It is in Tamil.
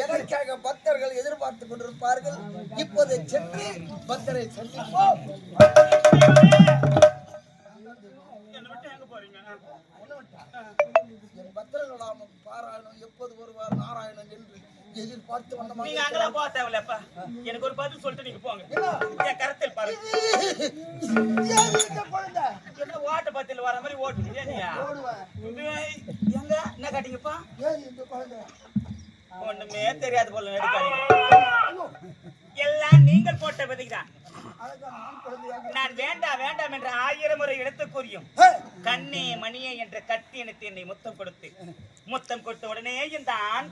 எனக்காக பக்தர்கள் எதிர்பார்த்துக் கொண்டிருப்பார்கள். இப்போது சென்று பக்தரை சந்திப்போம். என் பக்தர்களாம் பாராயணம் எப்போது வருவார் நாராயணன் என்று எதிர்பார்த்து வந்தோம். நீங்க அங்கெல்லாம் போக தேவையில்லப்பா. எனக்கு ஒரு பதில் சொல்லிட்டு நீங்க போங்க. என் கருத்தில் பாருங்க. என்ன ஓட்ட பத்தில வர மாதிரி ஓட்டுறீங்க நீயா? எங்க என்ன காட்டீங்கப்பா? ஒண்ணுமே தெரியாது போல நடிக்காதீங்க. எல்லாம் நீங்கள் போட்ட பதிதான். நான் வேண்டாம் வேண்டாம் என்ற 1000 முறை எடுத்து கூறியும் கண்ணே மணியே என்ற கட்டி எனக்கு என்னை முத்தம் கொடுத்து உடனே இந்த ஆண்